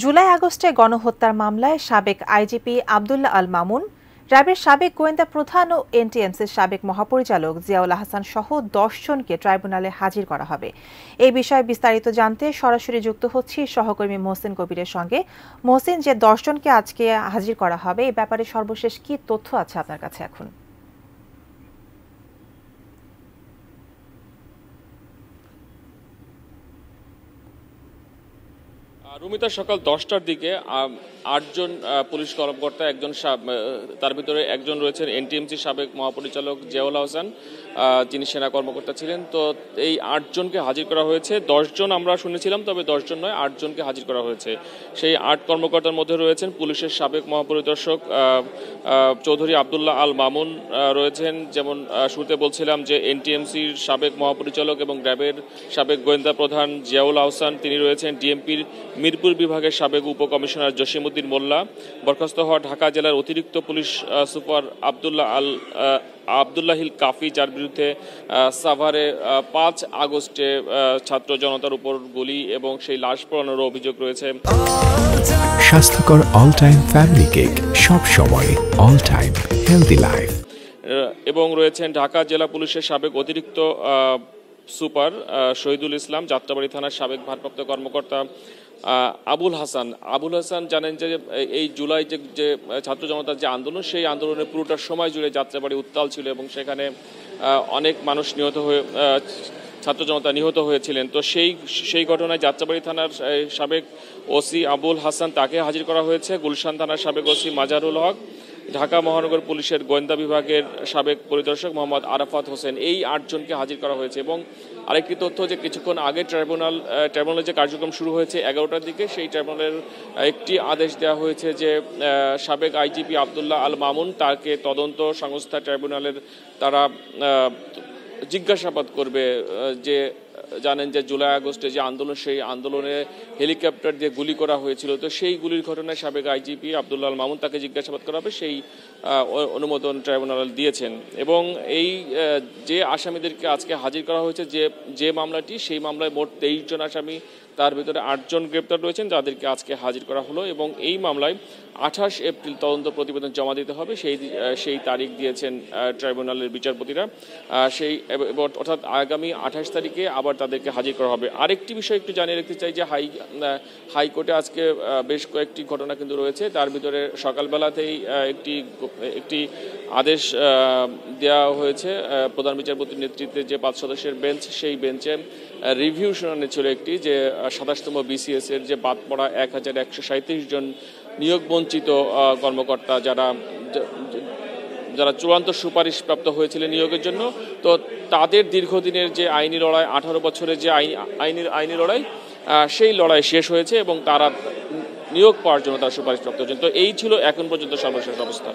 জুলাই আগস্টে গণহত্যার মামলায় সাবেক আইজিপি আব্দুল্লাহ আল মামুন, র্যাবের সাবেক গোয়েন্দা প্রধান ও এনটিএমসির সাবেক মহাপরিচালক জিয়াউল আহসান সহ ১০ জনকে ট্রাইব্যুনালে হাজির করা হবে। এই বিষয়ে বিস্তারিত জানতে সরাসরি যুক্ত হচ্ছি সহকর্মী মহসিন কবিরের সঙ্গে। মহসিন, যে ১০ জনকে আজকে হাজির করা হবে, এই ব্যাপারে সর্বশেষ কি তথ্য আছে আপনার কাছে এখন? রুমিতা, সকাল 10টার দিকে 8জন পুলিশ কর্মকর্তা, তার ভিতরে একজন রয়েছেন এনটিএমসির সাবেক মহাপরিচালক জিয়াউল আহসান, যিনি সেনা কর্মকর্তা ছিলেন। তো এই 8জনকে হাজির করা হয়েছে। 10 জন আমরা শুনেছিলাম, তবে 10 জন নয়, 8জনকে হাজির করা হয়েছে। সেই 8 কর্মকর্তার মধ্যে রয়েছেন পুলিশের সাবেক মহাপরিদর্শক চৌধুরী আব্দুল্লাহ আল মামুন রয়েছেন। যেমন শুরুতে বলছিলাম যে এনটিএমসির সাবেক মহাপরিচালক এবং র্যাবের সাবেক গোয়েন্দা প্রধান জিয়াউল আহসান তিনি রয়েছেন। ডিএমপির মিরপুর বিভাগের সাবেক উপকমিশনার জসিমউদ্দিন মোল্লা, বরখাস্ত হওয়া ঢাকা জেলার অতিরিক্ত পুলিশ সুপার আবদুল্লাহিল কাফি, যার বিরুদ্ধে সাভারে 5 আগস্টে ছাত্র জনতার উপর গুলি এবং সেই লাশ পোড়ানোর অভিযোগ রয়েছে। স্বাস্থ্যকর অল টাইম ফ্যামিলি কেক, সব সময় অল টাইম হেলদি লাইফ। এবং রয়েছেন ঢাকা জেলা পুলিশের সাবেক অতিরিক্ত সুপার শহীদুল ইসলাম, যাত্রাবাড়ী থানার সাবেক ভারপ্রাপ্ত কর্মকর্তা আবুল হাসান জানেন যে এই জুলাই যে ছাত্র জনতার যে আন্দোলন, সেই আন্দোলনের পুরোটার সময় জুড়ে যাত্রাবাড়ি উত্তাল ছিল এবং সেখানে অনেক মানুষ ছাত্র জনতা নিহত হয়েছিলেন। তো সেই ঘটনায় যাত্রাবাড়ি থানার সাবেক ওসি আবুল হাসান, তাকে হাজির করা হয়েছে। গুলশান থানার সাবেক ওসি মাজারুল হক, ঢাকা মহানগর পুলিশের গোয়েন্দা বিভাগের সাবেক পরিদর্শক মোহাম্মদ আরাফাত হোসেন, এই 8জনকে হাজির করা হয়েছে। এবং আরেকটি তথ্য, যে কিছুক্ষণ আগে ট্রাইব্যুনালের যে কার্যক্রম শুরু হয়েছে 11টার দিকে, সেই ট্রাইব্যুনালের একটি আদেশ দেওয়া হয়েছে যে সাবেক আইজিপি আব্দুল্লাহ আল মামুন, তাকে তদন্ত সংস্থা ট্রাইব্যুনালের তারা জিজ্ঞাসাবাদ করবে। যে জানেন যে জুলাই আগস্টে যে আন্দোলন, সেই আন্দোলনে হেলিকপ্টার দিয়ে গুলি করা হয়েছিল। তো সেই গুলির ঘটনায় সাবেক আইজিপি আব্দুল্লাহ আল মামুন, তাকে জিজ্ঞাসাবাদ করা হবে, সেই অনুমোদন ট্রাইব্যুনাল দিয়েছেন। এবং এই যে আসামিদেরকে আজকে হাজির করা হয়েছে, যে মামলাটি, সেই মামলায় মোট 23 জন আসামি, তার ভিতরে 8 জন গ্রেপ্তার রয়েছেন, যাদেরকে আজকে হাজির করা হলো। এবং এই মামলায় 28 এপ্রিল তদন্ত প্রতিবেদন জমা দিতে হবে, সেই তারিখ দিয়েছেন ট্রাইব্যুনালের বিচারপতিরা। অর্থাৎ আগামী 28 তারিখে আবার তাদেরকে হাজির করা হবে। আরেকটি বিষয় একটু জানিয়ে রাখতে চাই যে হাইকোর্টে আজকে বেশ কয়েকটি ঘটনা কিন্তু রয়েছে। তার ভিতরে সকালবেলাতেই একটি আদেশ দেওয়া হয়েছে প্রধান বিচারপতির নেতৃত্বে যে 5 সদস্যের বেঞ্চ, সেই বেঞ্চে রিভিউ শুনানি ছিল একটি, যে 27তম বিসিএস এর যে বাদ পড়া 1137 জন নিয়োগ বঞ্চিত কর্মকর্তা, যারা চূড়ান্ত সুপারিশ প্রাপ্ত হয়েছিলেন নিয়োগের জন্য, তো তাদের দীর্ঘদিনের যে আইনি লড়াই, 18 বছরের যে আইনি লড়াই, সেই লড়াই শেষ হয়েছে এবং তারা নিয়োগ পাওয়ার জন্য তারা সুপারিশ প্রাপ্ত হয়েছেন। তো এই ছিল এখন পর্যন্ত সর্বশেষ অবস্থা।